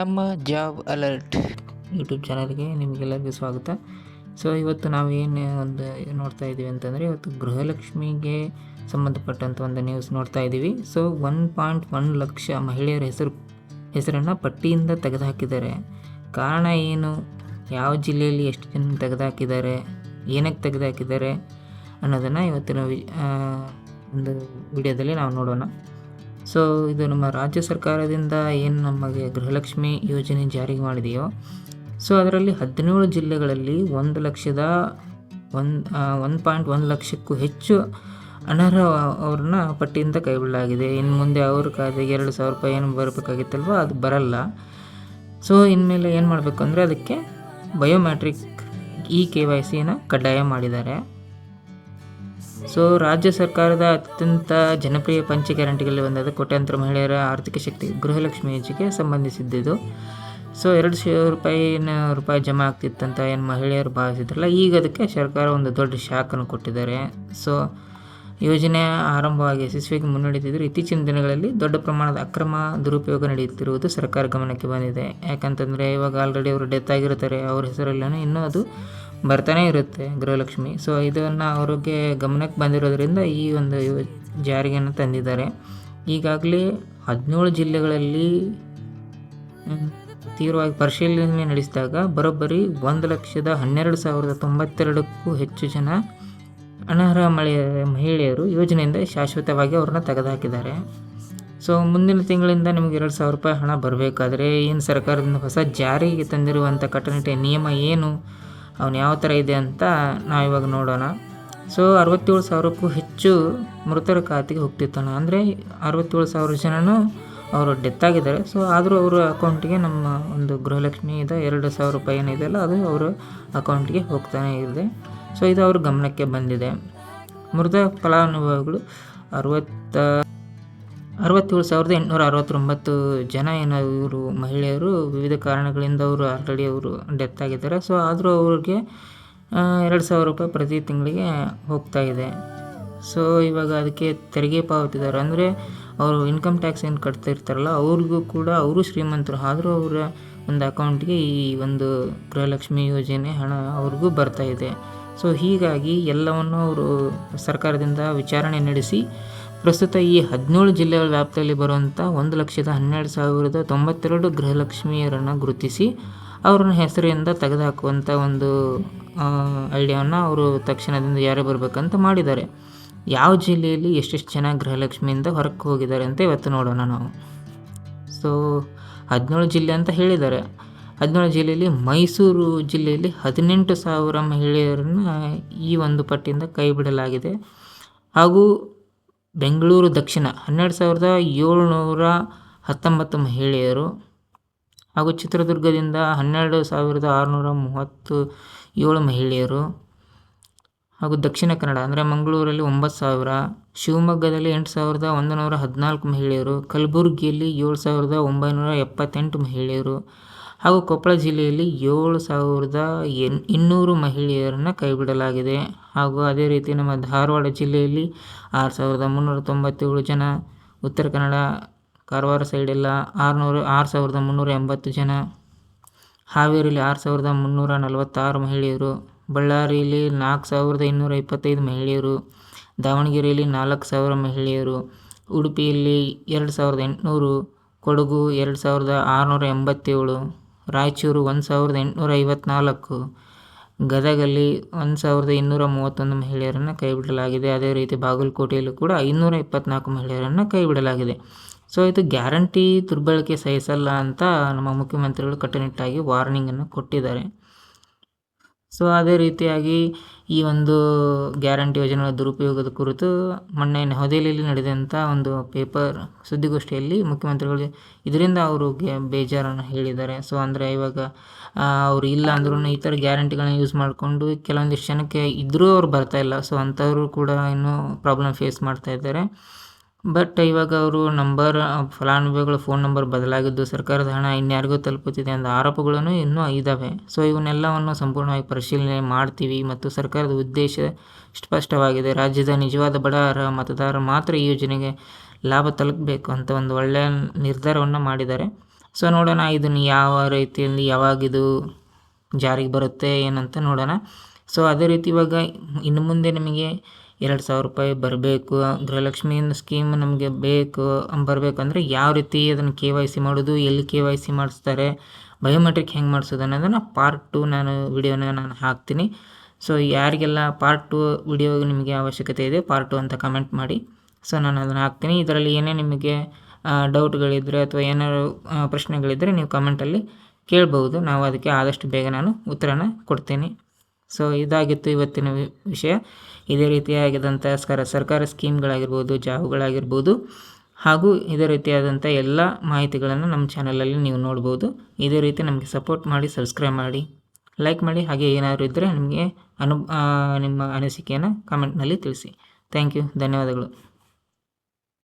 ನಮ್ಮ job alert YouTube ಚಾನಲ್ಗೆ ನಿಮಗೆಲ್ಲರಿಗೂ ಸ್ವಾಗತ. ಸೊ ಇವತ್ತು ನಾವು ಏನು ಒಂದು ನೋಡ್ತಾ ಇದ್ದೀವಿ ಅಂತಂದರೆ, ಇವತ್ತು ಗೃಹಲಕ್ಷ್ಮಿಗೆ ಸಂಬಂಧಪಟ್ಟಂಥ ಒಂದು ನ್ಯೂಸ್ ನೋಡ್ತಾ ಇದ್ದೀವಿ. ಸೊ 1.1 ಲಕ್ಷ ಮಹಿಳೆಯರ ಹೆಸರನ್ನು ಪಟ್ಟಿಯಿಂದ ತೆಗೆದುಹಾಕಿದ್ದಾರೆ. ಕಾರಣ ಏನು, ಯಾವ ಜಿಲ್ಲೆಯಲ್ಲಿ ಎಷ್ಟು ಜನ ತೆಗೆದುಹಾಕಿದ್ದಾರೆ, ಏನಕ್ಕೆ ತೆಗೆದುಹಾಕಿದ್ದಾರೆ ಅನ್ನೋದನ್ನು ಇವತ್ತಿನ ಒಂದು ವಿಡಿಯೋದಲ್ಲಿ ನಾವು ನೋಡೋಣ. ಸೊ ಇದು ನಮ್ಮ ರಾಜ್ಯ ಸರ್ಕಾರದಿಂದ ಏನು ನಮಗೆ ಗೃಹಲಕ್ಷ್ಮಿ ಯೋಜನೆ ಜಾರಿಗೆ ಮಾಡಿದೆಯೋ, ಸೊ ಅದರಲ್ಲಿ 17 ಜಿಲ್ಲೆಗಳಲ್ಲಿ 1.1 ಲಕ್ಷಕ್ಕೂ ಹೆಚ್ಚು ಅನರ್ಹ ಅವ್ರನ್ನ ಪಟ್ಟಿಯಿಂದ ಕೈಬಿಡಲಾಗಿದೆ. ಇನ್ನು ಮುಂದೆ ಅವ್ರ ಖಾತೆಗೆ 2,000 ರೂಪಾಯಿ ಏನು ಬರಬೇಕಾಗಿತ್ತಲ್ವ, ಅದು ಬರಲ್ಲ. ಸೊ ಇನ್ಮೇಲೆ ಏನು ಮಾಡಬೇಕು ಅಂದರೆ, ಅದಕ್ಕೆ ಬಯೋಮೆಟ್ರಿಕ್ KYCನ ಕಡ್ಡಾಯ ಮಾಡಿದ್ದಾರೆ. ಸೊ ರಾಜ್ಯ ಸರ್ಕಾರದ ಅತ್ಯಂತ ಜನಪ್ರಿಯ ಪಂಚ ಗ್ಯಾರಂಟಿಗಳಲ್ಲಿ ಒಂದಾದ ಕೋಟ್ಯಾಂತರ ಮಹಿಳೆಯರ ಆರ್ಥಿಕ ಶಕ್ತಿ ಗೃಹಲಕ್ಷ್ಮಿ ಯೋಜನೆಗೆ ಸಂಬಂಧಿಸಿದ್ದು. ಸೊ 2,000 ರೂಪಾಯಿ ಜಮಾ ಆಗ್ತಿತ್ತಂತ ಏನು ಮಹಿಳೆಯರು ಭಾವಿಸಿದ್ರಲ್ಲ, ಈಗ ಅದಕ್ಕೆ ಸರ್ಕಾರ ಒಂದು ದೊಡ್ಡ ಶಾಖನ್ನು ಕೊಟ್ಟಿದ್ದಾರೆ. ಸೊ ಯೋಜನೆ ಆರಂಭವಾಗಿ ಯಶಸ್ವಿಯಾಗಿ ಮುನ್ನಡೆದಿದ್ದರೂ ಇತ್ತೀಚಿನ ದಿನಗಳಲ್ಲಿ ದೊಡ್ಡ ಪ್ರಮಾಣದ ಅಕ್ರಮ ದುರುಪಯೋಗ ನಡೆಯುತ್ತಿರುವುದು ಸರ್ಕಾರ ಗಮನಕ್ಕೆ ಬಂದಿದೆ. ಯಾಕಂತಂದರೆ ಇವಾಗ ಆಲ್ರೆಡಿ ಅವರು ಡೆತ್ ಆಗಿರ್ತಾರೆ, ಅವ್ರ ಹೆಸರಲ್ಲೇ ಇನ್ನೂ ಅದು ಬರ್ತಾನೆ ಇರುತ್ತೆ ಗೃಹಲಕ್ಷ್ಮಿ. ಸೊ ಇದನ್ನು ಅವ್ರಿಗೆ ಗಮನಕ್ಕೆ ಬಂದಿರೋದ್ರಿಂದ ಈ ಒಂದು ಜಾರಿಗೆಯನ್ನು ತಂದಿದ್ದಾರೆ. ಈಗಾಗಲೇ 17 ಜಿಲ್ಲೆಗಳಲ್ಲಿ ತೀವ್ರವಾಗಿ ಪರಿಶೀಲನೆ ನಡೆಸಿದಾಗ ಬರೋಬ್ಬರಿ 1,12,092ಕ್ಕೂ ಹೆಚ್ಚು ಜನ ಅನರ್ಹ ಮಹಿಳೆಯರು ಯೋಜನೆಯಿಂದ ಶಾಶ್ವತವಾಗಿ ಅವ್ರನ್ನ ತೆಗೆದುಹಾಕಿದ್ದಾರೆ. ಸೊ ಮುಂದಿನ ತಿಂಗಳಿಂದ ನಿಮಗೆ 2,000 ರೂಪಾಯಿ ಹಣ ಬರಬೇಕಾದ್ರೆ ಏನು ಸರ್ಕಾರದಿಂದ ಹೊಸ ಜಾರಿಗೆ ತಂದಿರುವಂಥ ಕಟ್ಟುನಿಟ್ಟಿನ ನಿಯಮ ಏನು, ಅವನು ಯಾವ ಥರ ಇದೆ ಅಂತ ನಾವಿವಾಗ ನೋಡೋಣ. ಸೊ 67,000ಕ್ಕೂ ಹೆಚ್ಚು ಮೃತರ ಖಾತೆಗೆ ಹೋಗ್ತಿರ್ತಾನೆ, ಅಂದರೆ 67,000 ಜನನೂ ಅವರು ಡೆತ್ ಆಗಿದ್ದಾರೆ. ಸೊ ಆದರೂ ಅವರ ಅಕೌಂಟಿಗೆ ನಮ್ಮ ಒಂದು ಗೃಹಲಕ್ಷ್ಮಿಯಿಂದ 2,000 ರೂಪಾಯಿ ಏನಿದೆಯಲ್ಲ, ಅದು ಅವರ ಅಕೌಂಟಿಗೆ ಹೋಗ್ತಾನೆ ಇದೆ. ಸೊ ಇದು ಅವ್ರ ಗಮನಕ್ಕೆ ಬಂದಿದೆ. ಮೃತ ಫಲಾನುಭವಿಗಳು 67,869 ಜನ ಇವರು ಮಹಿಳೆಯರು ವಿವಿಧ ಕಾರಣಗಳಿಂದ ಅವರು ಆಲ್ರೆಡಿ ಅವರು ಡೆತ್ ಆಗಿದ್ದಾರೆ. ಸೊ ಆದರೂ ಅವ್ರಿಗೆ 2,000 ರೂಪಾಯಿ ಪ್ರತಿ ತಿಂಗಳಿಗೆ ಹೋಗ್ತಾ ಇದೆ. ಸೊ ಇವಾಗ ಅದಕ್ಕೆ ತೆರಿಗೆ ಪಾವತಿದಾರ, ಅಂದರೆ ಅವರು ಇನ್ಕಮ್ ಟ್ಯಾಕ್ಸ್ ಏನು ಕಟ್ತಾ ಇರ್ತಾರಲ್ಲ, ಅವ್ರಿಗೂ ಕೂಡ ಅವರು ಶ್ರೀಮಂತರು, ಆದರೂ ಅವರ ಒಂದು ಅಕೌಂಟ್ಗೆ ಈ ಒಂದು ಗೃಹಲಕ್ಷ್ಮಿ ಯೋಜನೆ ಹಣ ಅವ್ರಿಗೂ ಬರ್ತಾ ಇದೆ. ಸೊ ಹೀಗಾಗಿ ಎಲ್ಲವನ್ನು ಅವರು ಸರ್ಕಾರದಿಂದ ವಿಚಾರಣೆ ನಡೆಸಿ ಪ್ರಸ್ತುತ ಈ 17 ಜಿಲ್ಲೆಗಳ ವ್ಯಾಪ್ತಿಯಲ್ಲಿ ಬರುವಂಥ 1,12,092 ಗೃಹಲಕ್ಷ್ಮಿಯರನ್ನು ಗುರುತಿಸಿ ಅವ್ರನ್ನ ಹೆಸರಿಂದ ತೆಗೆದುಹಾಕುವಂಥ ಒಂದು ಐಡಿಯಾವನ್ನು ಅವರು ತಕ್ಷಣದಿಂದ ಯಾರೇ ಬರಬೇಕಂತ ಮಾಡಿದ್ದಾರೆ. ಯಾವ ಜಿಲ್ಲೆಯಲ್ಲಿ ಎಷ್ಟೆಷ್ಟು ಜನ ಗೃಹಲಕ್ಷ್ಮಿಯಿಂದ ಹೊರಕ್ಕೆ ಹೋಗಿದ್ದಾರೆ ಅಂತ ಇವತ್ತು ನೋಡೋಣ ನಾವು. ಸೊ 17 ಜಿಲ್ಲೆ ಅಂತ ಹೇಳಿದ್ದಾರೆ. 17 ಜಿಲ್ಲೆಯಲ್ಲಿ ಮೈಸೂರು ಜಿಲ್ಲೆಯಲ್ಲಿ 18,000 ಮಹಿಳೆಯರನ್ನು ಈ ಒಂದು ಪಟ್ಟಿಯಿಂದ ಕೈ ಬಿಡಲಾಗಿದೆ. ಹಾಗೂ ಬೆಂಗಳೂರು ದಕ್ಷಿಣ 12,719 ಮಹಿಳೆಯರು, ಹಾಗೂ ಚಿತ್ರದುರ್ಗದಿಂದ 12,637 ಮಹಿಳೆಯರು, ಹಾಗೂ ದಕ್ಷಿಣ ಕನ್ನಡ ಅಂದರೆ ಮಂಗಳೂರಲ್ಲಿ 9,000, ಶಿವಮೊಗ್ಗದಲ್ಲಿ 8,114 ಮಹಿಳೆಯರು, ಕಲಬುರಗಿಯಲ್ಲಿ 7,978 ಮಹಿಳೆಯರು, ಹಾಗೂ ಕೊಪ್ಪಳ ಜಿಲ್ಲೆಯಲ್ಲಿ 7,200 ಮಹಿಳೆಯರನ್ನು ಕೈಬಿಡಲಾಗಿದೆ. ಹಾಗೂ ಅದೇ ರೀತಿ ನಮ್ಮ ಧಾರವಾಡ ಜಿಲ್ಲೆಯಲ್ಲಿ 6,397 ಜನ, ಉತ್ತರ ಕನ್ನಡ ಕಾರವಾರ ಸೈಡೆಲ್ಲ 6,380 ಜನ, ಹಾವೇರಿಯಲ್ಲಿ 6,346 ಮಹಿಳೆಯರು, ಬಳ್ಳಾರಿಯಲ್ಲಿ 4,225 ಮಹಿಳೆಯರು, ದಾವಣಗೆರೆಯಲ್ಲಿ 4,000 ಮಹಿಳೆಯರು, ಉಡುಪಿಯಲ್ಲಿ 2,800, ಕೊಡಗು 2,687, ರಾಯಚೂರು 1,854, ಗದಗಲ್ಲಿ 1,231 ಮಹಿಳೆಯರನ್ನು ಕೈಬಿಡಲಾಗಿದೆ. ಅದೇ ರೀತಿ ಬಾಗಲಕೋಟೆಯಲ್ಲೂ ಕೂಡ 524 ಮಹಿಳೆಯರನ್ನು ಕೈಬಿಡಲಾಗಿದೆ. ಸೊ ಇದು ಗ್ಯಾರಂಟಿ ದುರ್ಬಳಕೆ ಸಹಿಸಲ್ಲ ಅಂತ ನಮ್ಮ ಮುಖ್ಯಮಂತ್ರಿಗಳು ಕಟ್ಟುನಿಟ್ಟಾಗಿ ವಾರ್ನಿಂಗನ್ನು ಕೊಟ್ಟಿದ್ದಾರೆ. ಸೊ ಅದೇ ರೀತಿಯಾಗಿ ಈ ಒಂದು ಗ್ಯಾರಂಟಿ ಯೋಜನೆಗಳ ದುರುಪಯೋಗದ ಕುರಿತು ಮೊನ್ನೆ ನವದೆಹಲಿಯಲ್ಲಿ ನಡೆದಂಥ ಒಂದು ಪೇಪರ್ ಸುದ್ದಿಗೋಷ್ಠಿಯಲ್ಲಿ ಮುಖ್ಯಮಂತ್ರಿಗಳು ಇದರಿಂದ ಅವರು ಬೇಜಾರನ್ನು ಹೇಳಿದ್ದಾರೆ. ಸೊ ಅಂದರೆ ಇವಾಗ ಅವರು ಇಲ್ಲ ಅಂದ್ರೂ ಈ ಥರ ಗ್ಯಾರಂಟಿಗಳನ್ನ ಯೂಸ್ ಮಾಡಿಕೊಂಡು ಕೆಲವೊಂದಿಷ್ಟು ಜನಕ್ಕೆ ಇದ್ದರೂ ಅವ್ರು ಬರ್ತಾಯಿಲ್ಲ. ಸೊ ಅಂಥವರು ಕೂಡ ಇನ್ನೂ ಪ್ರಾಬ್ಲಮ್ ಫೇಸ್ ಮಾಡ್ತಾ ಇದ್ದಾರೆ. ಬಟ್ ಇವಾಗ ಅವರು ಫಲಾನುಭವಿಗಳ ಫೋನ್ ನಂಬರ್ ಬದಲಾಗಿದ್ದು ಸರ್ಕಾರದ ಹಣ ಇನ್ಯಾರಿಗೂ ತಲುಪುತ್ತಿದೆ ಎಂಬ ಆರೋಪಗಳನ್ನು ಇನ್ನೂ ಇದ್ದಾವೆ. ಸೊ ಇವನ್ನೆಲ್ಲವನ್ನು ಸಂಪೂರ್ಣವಾಗಿ ಪರಿಶೀಲನೆ ಮಾಡ್ತೀವಿ ಮತ್ತು ಸರ್ಕಾರದ ಉದ್ದೇಶ ಸ್ಪಷ್ಟವಾಗಿದೆ. ರಾಜ್ಯದ ನಿಜವಾದ ಬಡ ಅರ್ಹ ಮತದಾರರು ಮಾತ್ರ ಈ ಯೋಜನೆಗೆ ಲಾಭ ತಲುಪಬೇಕು ಅಂತ ಒಂದು ಒಳ್ಳೆಯ ನಿರ್ಧಾರವನ್ನು ಮಾಡಿದ್ದಾರೆ. ಸೊ ನೋಡೋಣ ಇದನ್ನು ಯಾವ ರೀತಿಯಲ್ಲಿ ಯಾವಾಗಿದು ಜಾರಿಗೆ ಬರುತ್ತೆ ಏನಂತ ನೋಡೋಣ. ಸೊ ಅದೇ ರೀತಿ ಇವಾಗ ಇನ್ನು ಮುಂದೆ ನಿಮಗೆ 2,000 ರೂಪಾಯಿ ಬರಬೇಕು, ಗೃಹಲಕ್ಷ್ಮಿ ಸ್ಕೀಮ್ ನಮಗೆ ಬರಬೇಕಂದ್ರೆ ಯಾವ ರೀತಿ ಅದನ್ನು KYC ಮಾಡೋದು, ಎಲ್ಲಿ KYC ಮಾಡಿಸ್ತಾರೆ, ಬಯೋಮೆಟ್ರಿಕ್ ಹೆಂಗೆ ಮಾಡಿಸೋದು ಅನ್ನೋದನ್ನು ಪಾರ್ಟ್ 2 ವಿಡಿಯೋನ ಹಾಕ್ತೀನಿ. ಸೊ ಯಾರಿಗೆಲ್ಲ ಪಾರ್ಟ್ 2 ವಿಡಿಯೋ ನಿಮಗೆ ಅವಶ್ಯಕತೆ ಇದೆ ಪಾರ್ಟ್ 2 ಅಂತ ಕಮೆಂಟ್ ಮಾಡಿ. ಸೊ ನಾನು ಅದನ್ನು ಹಾಕ್ತೀನಿ. ಇದರಲ್ಲಿ ಏನೇ ನಿಮಗೆ ಡೌಟ್ಗಳಿದ್ದರೆ ಅಥವಾ ಏನಾದ್ರು ಪ್ರಶ್ನೆಗಳಿದ್ದರೆ ನೀವು ಕಮೆಂಟಲ್ಲಿ ಕೇಳ್ಬೋದು. ನಾವು ಅದಕ್ಕೆ ಆದಷ್ಟು ಬೇಗ ನಾನು ಉತ್ತರನ ಕೊಡ್ತೀನಿ. ಸೊ ಇದಾಗಿತ್ತು ಇವತ್ತಿನ ವಿಷಯ. ಇದೇ ರೀತಿಯಾಗಿದ್ದಂಥ ಸರ್ಕಾರ ಸ್ಕೀಮ್ಗಳಾಗಿರ್ಬೋದು, ಜಾಬ್ಗಳಾಗಿರ್ಬೋದು ಹಾಗೂ ಇದೇ ರೀತಿಯಾದಂಥ ಎಲ್ಲ ಮಾಹಿತಿಗಳನ್ನು ನಮ್ಮ ಚಾನಲಲ್ಲಿ ನೀವು ನೋಡ್ಬೋದು. ಇದೇ ರೀತಿ ನಮಗೆ ಸಪೋರ್ಟ್ ಮಾಡಿ, ಸಬ್ಸ್ಕ್ರೈಬ್ ಮಾಡಿ, ಲೈಕ್ ಮಾಡಿ. ಹಾಗೆ ಏನಾದರೂ ಇದ್ದರೆ ನಿಮಗೆ ನಿಮ್ಮ ಅನಿಸಿಕೆಯನ್ನು ಕಮೆಂಟ್ನಲ್ಲಿ ತಿಳಿಸಿ. Thank you. ಧನ್ಯವಾದಗಳು.